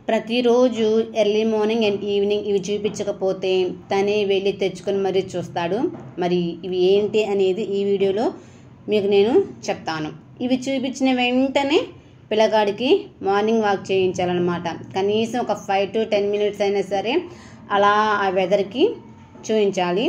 ప్రతిరోజు early morning and evening ఇవి చూపించకపోతే తనే వెళ్ళి తెచ్చుకొని మరీ చూస్తాడు. మరి ఇవి ఏంటి అనేది ఈ వీడియోలో మీకు నేను చెప్తాను. ఇవి చూపించిన వెంటనే పిల్లగాడికి మార్నింగ్ వాక్ చేయించాలన్నమాట. కనీసం ఒక 5 to 10 minutes అయినా సరే అలా ఆ వెదర్కి చూపించాలి.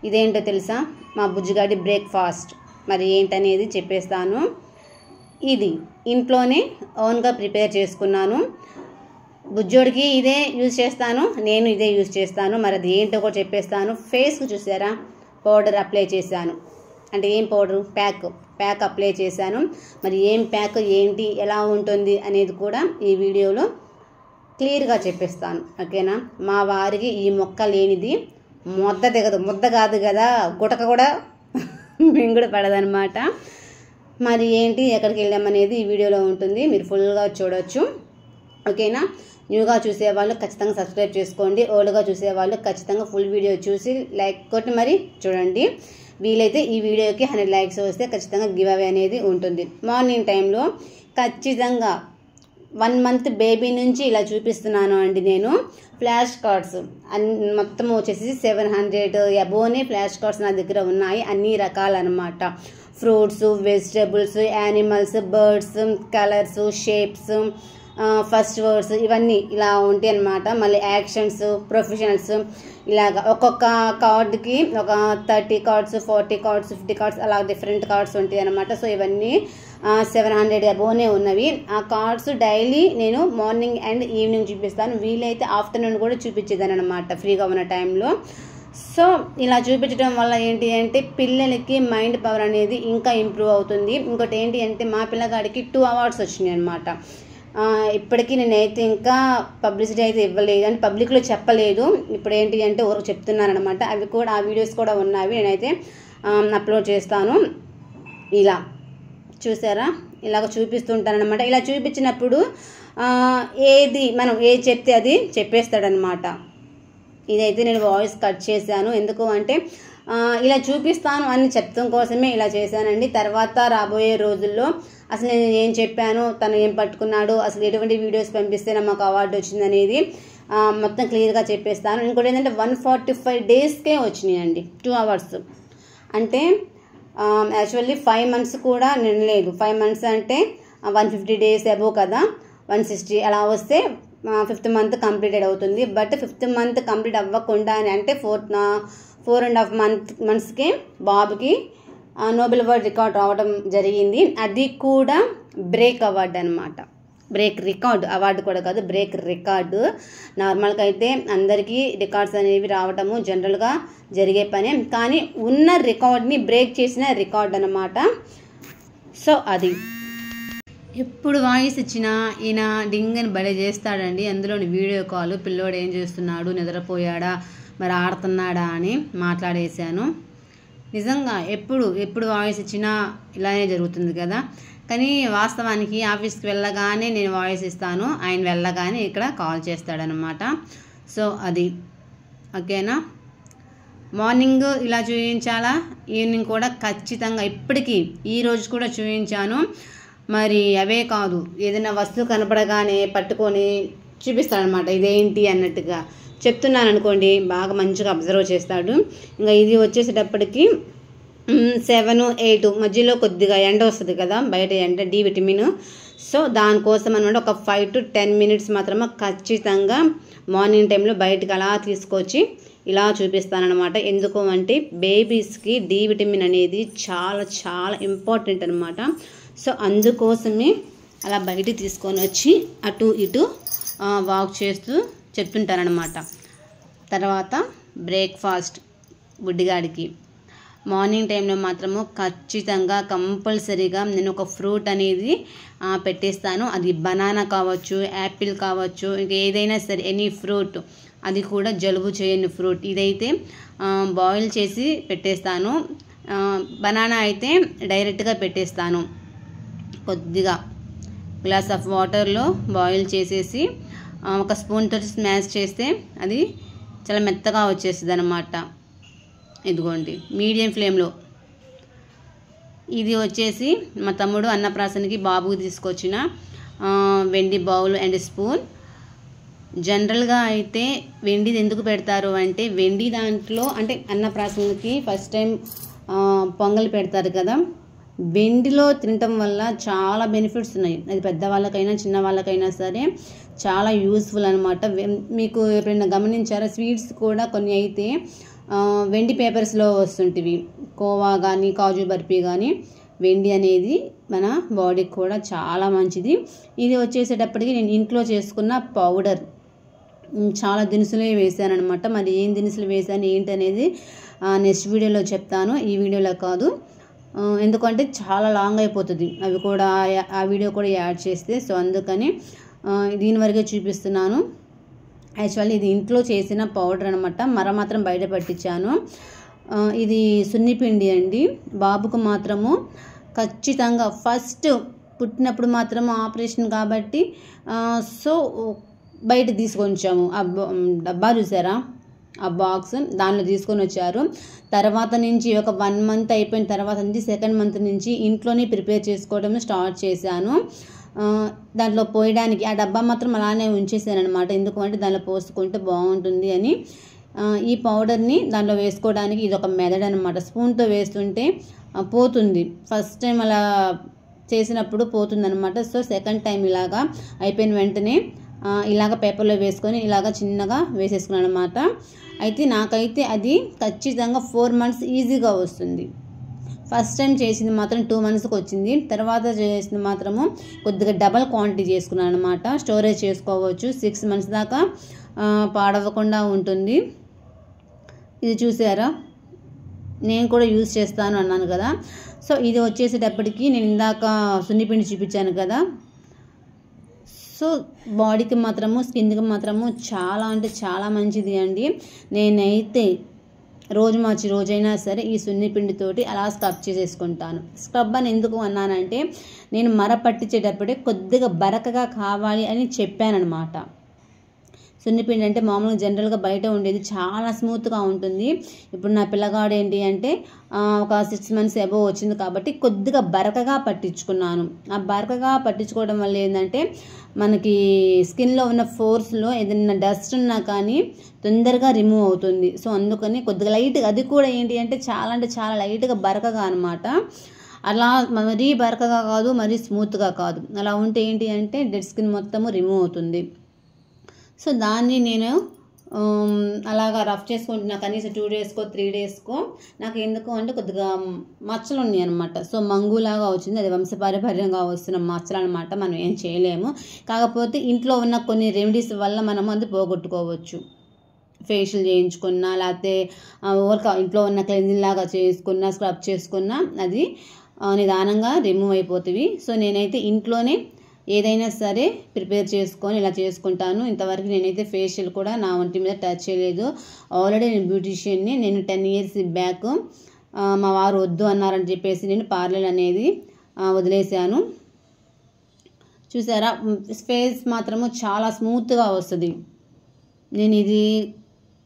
ఇదేంటో తెలుసా, మా బుజ్జిగాడి బ్రేక్ఫాస్ట్. మరి ఏంటనేది చెప్పేస్తాను. ఇది ఇంట్లోనే ఓన్గా ప్రిపేర్ చేసుకున్నాను. బుజ్జోడికి ఇదే యూజ్ చేస్తాను, నేను ఇదే యూజ్ చేస్తాను. మరి అది ఏంటో కూడా చెప్పేస్తాను. ఫేస్కి చూసారా పౌడర్ అప్లై చేశాను. అంటే ఏం పౌడరు, ప్యాక్ అప్లై చేశాను. మరి ఏం ప్యాక్ ఏంటి, ఎలా ఉంటుంది అనేది కూడా ఈ వీడియోలో క్లియర్గా చెప్పేస్తాను. ఓకేనా. మా వారికి ఈ మొక్క లేనిది ముద్ద దిగదు. ముద్ద కాదు కదా, గుటక కూడా మింగుడు పడదనమాట. మరి ఏంటి, ఎక్కడికి వెళ్ళామనేది ఈ వీడియోలో ఉంటుంది, మీరు ఫుల్గా చూడవచ్చు. ఓకేనా. న్యూగా చూసేవాళ్ళు ఖచ్చితంగా సబ్స్క్రైబ్ చేసుకోండి. ఓల్డ్గా చూసేవాళ్ళు ఖచ్చితంగా ఫుల్ వీడియో చూసి లైక్ కొట్టి మరి చూడండి. వీలైతే ఈ వీడియోకి 100 likes వస్తే ఖచ్చితంగా గివ్ అవే అనేది ఉంటుంది. మార్నింగ్ టైంలో ఖచ్చితంగా 1 month బేబీ నుంచి ఇలా చూపిస్తున్నాను అండి నేను. ఫ్లాష్ కార్డ్స్ మొత్తం వచ్చేసి 700 అబోనే ఫ్లాష్ కార్డ్స్ నా దగ్గర ఉన్నాయి. అన్ని రకాలన్నమాట. Fruits, vegetables, animals, birds, colours, shapes, first words ఇవన్నీ ఇలా ఉంటాయి అన్నమాట. మళ్ళీ యాక్షన్స్, ప్రొఫెషనల్స్ ఇలాగ ఒక్కొక్క కార్డ్కి ఒక 30 cards, 40 cards, 50 cards అలా డిఫరెంట్ కార్డ్స్ ఉంటాయి అన్నమాట. సో ఇవన్నీ 700 అబోనే ఉన్నవి. ఆ కార్డ్స్ డైలీ నేను మార్నింగ్ అండ్ ఈవినింగ్ చూపిస్తాను. వీలైతే ఆఫ్టర్నూన్ కూడా చూపించేదాన్ని అనమాట ఫ్రీగా ఉన్న టైంలో. సో ఇలా చూపించడం వల్ల ఏంటి అంటే పిల్లలకి మైండ్ పవర్ అనేది ఇంకా ఇంప్రూవ్ అవుతుంది. ఇంకోటి ఏంటి అంటే మా పిల్లగాడికి 2 awards వచ్చినాయి అనమాట. ఇప్పటికీ నేనైతే ఇంకా పబ్లిసిటీ అయితే ఇవ్వలేదు, అంటే పబ్లిక్లో చెప్పలేదు. ఇప్పుడు ఏంటి అంటే ఊరికి చెప్తున్నాను అనమాట. అవి కూడా ఆ వీడియోస్ కూడా ఉన్నవి, నేనైతే అప్లోడ్ చేస్తాను. ఇలా చూసారా, ఇలాగ చూపిస్తుంటానమాట. ఇలా చూపించినప్పుడు ఏది మనం ఏది చెప్తే అది చెప్పేస్తాడనమాట. ఇదైతే నేను వాయిస్ కట్ చేశాను, ఎందుకు అంటే ఇలా చూపిస్తాను అని చెప్తాం కోసమే ఇలా చేశానండి. తర్వాత రాబోయే రోజుల్లో అసలు నేను ఏం చెప్పాను, తను ఏం పట్టుకున్నాడు, అసలు ఎటువంటి వీడియోస్ పంపిస్తే నాకు అవార్డు వచ్చింది అనేది మొత్తం క్లియర్గా చెప్పేస్తాను. ఇంకోటి ఏంటంటే 145 daysకే వచ్చినాయండి 2 awards. అంటే యాక్చువల్లీ 5 months కూడా నిండలేదు. 5 months అంటే 150 days అబోవ్ కదా, 160 అలా వస్తే 5th month కంప్లీటెడ్ అవుతుంది. బట్ 5th month కంప్లీట్ అవ్వకుండా అంటే 4.5 monthsకే బాబుకి నోబెల్ అవార్డ్ రికార్డ్ రావడం జరిగింది. అది కూడా బ్రేక్ అవార్డు అనమాట. బ్రేక్ రికార్డు అవార్డు కూడా కాదు, బ్రేక్ రికార్డు. నార్మల్గా అయితే అందరికీ రికార్డ్స్ అనేవి రావటము జనరల్గా జరిగే పనే, కానీ ఉన్న రికార్డ్ని బ్రేక్ చేసిన రికార్డ్ అనమాట. సో అది ఎప్పుడు వాయిస్ ఇచ్చినా ఈయన డింగ్ అని బలే చేస్తాడండి. అందులోని వీడియో కాల్, పిల్లోడు ఏం చేస్తున్నాడు, నిద్రపోయాడా, మరి ఆడుతున్నాడా అని మాట్లాడేశాను. నిజంగా ఎప్పుడు వాయిస్ ఇచ్చినా ఇలానే జరుగుతుంది కదా. కానీ వాస్తవానికి ఆఫీస్కి వెళ్ళగానే నేను వాయిస్ ఇస్తాను, ఆయన వెళ్ళగానే ఇక్కడ కాల్ చేస్తాడనమాట. సో అది ఓకేనా. మార్నింగ్ ఇలా చూపించాలా, ఈవినింగ్ కూడా ఖచ్చితంగా ఇప్పటికీ ఈరోజు కూడా చూపించాను. మరి అవే కాదు, ఏదైనా వస్తువు కనపడగానే పట్టుకొని చూపిస్తాడనమాట. ఇదేంటి అన్నట్టుగా చెప్తున్నాను అనుకోండి, బాగా మంచిగా అబ్జర్వ్ చేస్తాడు. ఇంకా ఇది వచ్చేసేటప్పటికి 7, 8 మధ్యలో కొద్దిగా ఎండ వస్తుంది కదా, బయట ఎండ, డి విటమిన్. సో దానికోసం అనమాట ఒక 5 to 10 minutes మాత్రమే ఖచ్చితంగా మార్నింగ్ టైంలో బయటకు అలా తీసుకొచ్చి ఇలా చూపిస్తానమాట. ఎందుకు అంటే బేబీస్కి డి విటమిన్ అనేది చాలా చాలా ఇంపార్టెంట్ అనమాట. సో అందుకోసమే అలా బయట తీసుకొని వచ్చి అటు ఇటు వాక్ చేస్తూ చెప్తుంటారనమాట. తర్వాత బ్రేక్ఫాస్ట్ బుడ్డిగాడికి మార్నింగ్ టైంలో మాత్రము ఖచ్చితంగా కంపల్సరీగా నేను ఒక ఫ్రూట్ అనేది పెట్టేస్తాను. అది బనానా కావచ్చు, యాపిల్ కావచ్చు, ఇంకా ఏదైనా సరే ఎనీ ఫ్రూట్, అది కూడా జలుబు చేయని ఫ్రూట్. ఇదైతే బాయిల్ చేసి పెట్టేస్తాను. బనానా అయితే డైరెక్ట్గా పెట్టేస్తాను. కొద్దిగా గ్లాస్ ఆఫ్ వాటర్లో బాయిల్ చేసేసి ఒక స్పూన్తో స్మాష్ చేస్తే అది చాలా మెత్తగా వచ్చేస్తుంది అన్నమాట. ఇదిగోండి మీడియం ఫ్లేమ్లో. ఇది వచ్చేసి మా తమ్ముడు అన్నప్రాసనకి బాబుకి తీసుకొచ్చిన వెండి బౌల్ అండ్ స్పూన్. జనరల్గా అయితే వెండిది ఎందుకు పెడతారు అంటే వెండి దాంట్లో అంటే అన్నప్రాసనకి ఫస్ట్ టైం పొంగల్ పెడతారు కదా, వెండిలో తినటం వల్ల చాలా బెనిఫిట్స్ ఉన్నాయి. అది పెద్దవాళ్ళకైనా చిన్న వాళ్ళకైనా సరే చాలా యూస్ఫుల్ అనమాట. మీకు ఎప్పుడైనా గమనించారా, స్వీట్స్ కూడా కొన్ని అయితే వెండి పేపర్స్లో వస్తుంటివి, కోవా కానీ కాజు బర్ఫీ కానీ. వెండి అనేది మన బాడీకి కూడా చాలా మంచిది. ఇది వచ్చేసేటప్పటికి నేను ఇంట్లో చేసుకున్న పౌడర్, చాలా దినుసులే వేసాను అనమాట. మరి ఏం దినుసులు వేసాను ఏంటి అనేది నెక్స్ట్ వీడియోలో చెప్తాను, ఈ వీడియోలో కాదు. ఎందుకంటే చాలా లాంగ్ అయిపోతుంది అవి కూడా, ఆ వీడియో కూడా యాడ్ చేస్తే. సో అందుకని దీని వరకే చూపిస్తున్నాను. యాక్చువల్లీ ఇది ఇంట్లో చేసిన పౌడర్ అనమాట, మాత్రం బయట పట్టించాను. ఇది సున్నిపిండి అండి. బాబుకు మాత్రము ఖచ్చితంగా ఫస్ట్ పుట్టినప్పుడు మాత్రము ఆపరేషన్ కాబట్టి సో బయట తీసుకొని వచ్చాము. ఆ డబ్బా చూసారా, ఆ బాక్స్ దానిలో తీసుకొని వచ్చారు. తర్వాత నుంచి ఒక 1 మంత్ అయిపోయిన తర్వాత నుంచి సెకండ్ మంత్ నుంచి ఇంట్లోనే ప్రిపేర్ చేసుకోవడం స్టార్ట్ చేశాను. దాంట్లో పోయడానికి ఆ డబ్బా మాత్రం అలానే ఉంచేసాను అనమాట. ఎందుకంటే దానిలో పోసుకుంటే బాగుంటుంది అని. ఈ పౌడర్ని దానిలో వేసుకోవడానికి ఇది ఒక మెథడ్ అనమాట. స్పూన్తో వేస్తుంటే పోతుంది, ఫస్ట్ టైం అలా చేసినప్పుడు పోతుందనమాట. సో సెకండ్ టైం ఇలాగా అయిపోయిన వెంటనే ఇలాగ పేపర్లో వేసుకొని ఇలాగ చిన్నగా వేసేసుకున్నాను అనమాట. అయితే నాకైతే అది ఖచ్చితంగా 4 months ఈజీగా వస్తుంది. ఫస్ట్ టైం చేసింది మాత్రం 2 monthsకి వచ్చింది. తర్వాత చేసింది మాత్రము కొద్దిగా డబల్ క్వాంటిటీ చేసుకున్నాను అనమాట. స్టోరేజ్ చేసుకోవచ్చు, 6 months దాకా పాడవకుండా ఉంటుంది. ఇది చూసారా, నేను కూడా యూజ్ చేస్తాను అన్నాను కదా. సో ఇది వచ్చేసేటప్పటికి నేను ఇందాక సున్నిపిండి చూపించాను కదా. సో బాడీకి మాత్రము స్కిన్కి మాత్రము చాలా అంటే చాలా మంచిది అండి. నేనైతే రోజు మార్చి రోజైనా సరే ఈ సున్నిపిండితోటి అలా స్క్రబ్ చేసేసుకుంటాను. స్క్రబ్ అని ఎందుకు అన్నానంటే నేను మర పట్టించేటప్పుడే కొద్దిగా బరకగా కావాలి అని చెప్పానమాట. సున్నిపిండి అంటే మామూలుగా జనరల్గా బయట ఉండేది చాలా స్మూత్గా ఉంటుంది. ఇప్పుడు నా పిల్లగాడు ఏంటి అంటే ఒక 6 months అబోవ్ వచ్చింది కాబట్టి కొద్దిగా బరకగా పట్టించుకున్నాను. ఆ బరకగా పట్టించుకోవడం వల్ల ఏంటంటే మనకి స్కిన్లో ఉన్న పోర్స్లో ఏదైనా డస్ట్ ఉన్నా కానీ తొందరగా రిమూవ్ అవుతుంది. సో అందుకని కొద్దిగా లైట్గా, అది కూడా ఏంటి అంటే చాలా లైట్గా బరకగా అనమాట. అలా మరీ బరకగా కాదు, మరీ స్మూత్గా కాదు. అలా ఉంటే ఏంటి అంటే డెడ్ స్కిన్ మొత్తము రిమూవ్ అవుతుంది. సో దాన్ని నేను అలాగా రఫ్ చేసుకుంటున్నా కనీసం 2 daysకో 3 daysకో. నాకు ఎందుకు అంటే కొద్దిగా మచ్చలు ఉన్నాయి అనమాట. సో మంగులాగా వచ్చింది, అది వంశపారంపర్యంగా వస్తున్న మచ్చలు అనమాట. మనం ఏం చేయలేము. కాకపోతే ఇంట్లో ఉన్న కొన్ని రెమెడీస్ వల్ల మనం అది పోగొట్టుకోవచ్చు. ఫేషియల్ చేయించుకున్నా లేకపోతే ఇంట్లో ఉన్న క్లెన్జింగ్ లాగా చేసుకున్నా, స్క్రబ్ చేసుకున్నా అది నిదానంగా రిమూవ్ అయిపోతుంది. సో నేనైతే ఇంట్లోనే ఏదైనా సరే ప్రిపేర్ చేసుకొని ఇలా చేసుకుంటాను. ఇంతవరకు నేనైతే ఫేషియల్ కూడా నా ఒంటి మీద టచ్ చేయలేదు. ఆల్రెడీ నేను బ్యూటీషియన్ని. నేను 10 years బ్యాక్ మా వారు వద్దు అన్నారని చెప్పేసి నేను పార్లర్ అనేది వదిలేశాను. చూసారా, ఫేస్ మాత్రము చాలా స్మూత్గా వస్తుంది. నేను ఇది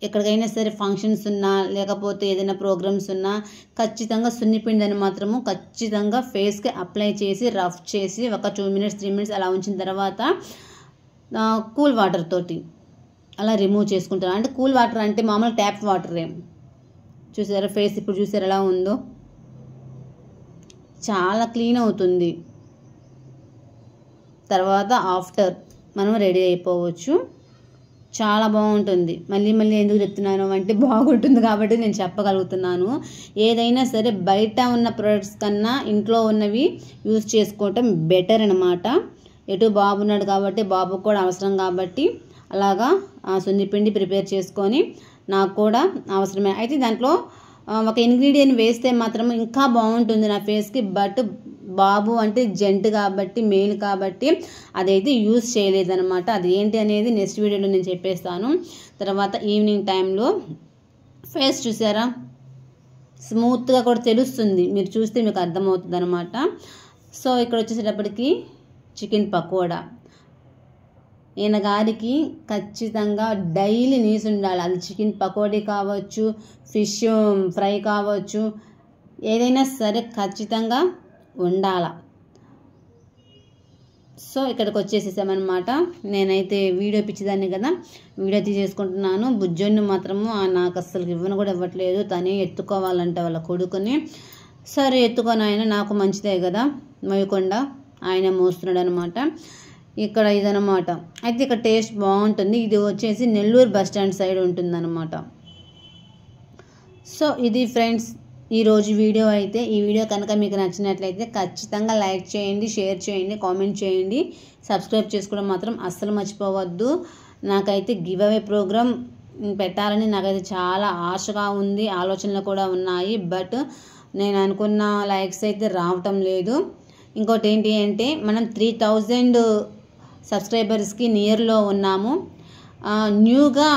ఎక్కడికైనా సరే ఫంక్షన్స్ ఉన్నా లేకపోతే ఏదైనా ప్రోగ్రామ్స్ ఉన్నా ఖచ్చితంగా సున్నిపిండిని మాత్రము ఖచ్చితంగా ఫేస్కి అప్లై చేసి రఫ్ చేసి ఒక 2 minutes 3 minutes అలా ఉంచిన తర్వాత కూల్ వాటర్ తోటి అలా రిమూవ్ చేసుకుంటాను. అంటే కూల్ వాటర్ అంటే మామూలు ట్యాప్ వాటరే. చూసారా ఫేస్ ఇప్పుడు చూసారా ఎలా ఉందో, చాలా క్లీన్ అవుతుంది. తర్వాత ఆఫ్టర్ మనం రెడీ అయిపోవచ్చు. చాలా బాగుంటుంది. మళ్ళీ ఎందుకు చెప్తున్నాను అంటే బాగుంటుంది కాబట్టి నేను చెప్పగలుగుతున్నాను. ఏదైనా సరే బయట ఉన్న ప్రొడక్ట్స్ కన్నా ఇంట్లో ఉన్నవి యూజ్ చేసుకోవటం బెటర్ అనమాట. ఎటు బాబు ఉన్నాడు కాబట్టి బాబుకు కూడా అవసరం కాబట్టి అలాగా సున్నిపిండి ప్రిపేర్ చేసుకొని నాకు కూడా అవసరమే. అయితే దాంట్లో ఒక ఇంగ్రీడియంట్ వేస్తే మాత్రం ఇంకా బాగుంటుంది నా ఫేస్కి. బట్ బాబు అంటే జెంట్ కాబట్టి, మేల్ కాబట్టి అదైతే యూజ్ చేయలేదన్నమాట. అది ఏంటి అనేది నెక్స్ట్ వీడియోలో నేను చెప్పేస్తాను. తర్వాత ఈవినింగ్ టైంలో ఫేస్ చూసారా స్మూత్గా కూడా తెలుస్తుంది, మీరు చూస్తే మీకు అర్థమవుతుంది అనమాట. సో ఇక్కడ వచ్చేసేటప్పటికి చికెన్ పకోడా ఈయన గారికి ఖచ్చితంగా డైలీ నీసు ఉండాలి. అది చికెన్ పకోడీ కావచ్చు, ఫిష్ ఫ్రై కావచ్చు, ఏదైనా సరే ఖచ్చితంగా ఉండాల. సో ఇక్కడికి వచ్చేసేసామన్నమాట. నేనైతే వీడియో పిచ్చిదాన్ని కదా, వీడియో తీసేసుకుంటున్నాను. బుజ్జోడిని మాత్రము నాకు అస్సలు ఇవ్వను కూడా ఇవ్వట్లేదు. తనే ఎత్తుకోవాలంట వాళ్ళ కొడుకుని. సరే ఎత్తుకొని ఆయన నాకు మంచిదే కదా, మోయకుండా ఆయన మోస్తున్నాడు అనమాట. ఇక్కడ ఇదనమాట. అయితే ఇక్కడ టేస్ట్ బాగుంటుంది. ఇది వచ్చేసి నెల్లూరు బస్ స్టాండ్ సైడ్ ఉంటుందన్నమాట. సో ఇది ఫ్రెండ్స్ ఈరోజు వీడియో అయితే. ఈ వీడియో కనుక మీకు నచ్చినట్లయితే ఖచ్చితంగా లైక్ చేయండి, షేర్ చేయండి, కామెంట్ చేయండి, సబ్స్క్రైబ్ చేసుకోవడం మాత్రం అస్సలు మర్చిపోవద్దు. నాకైతే గివ్ అవే ప్రోగ్రామ్ పెట్టాలని నాకైతే చాలా ఆశగా ఉంది, ఆలోచనలు కూడా ఉన్నాయి. బట్ నేను అనుకున్న లైక్స్ అయితే రావటం లేదు. ఇంకోటి ఏంటి అంటే మనం 3000 సబ్స్క్రైబర్స్కి నియర్లో ఉన్నాము. న్యూగా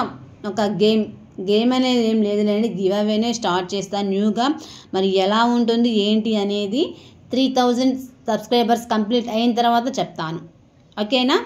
ఒక గేమ్ అనేది ఏం లేదులేండి, గివ్ అవేనే స్టార్ట్ చేస్తాను న్యూగా. మరి ఎలా ఉంటుంది ఏంటి అనేది 3000 సబ్స్క్రైబర్స్ కంప్లీట్ అయిన తర్వాత చెప్తాను. ఓకేనా?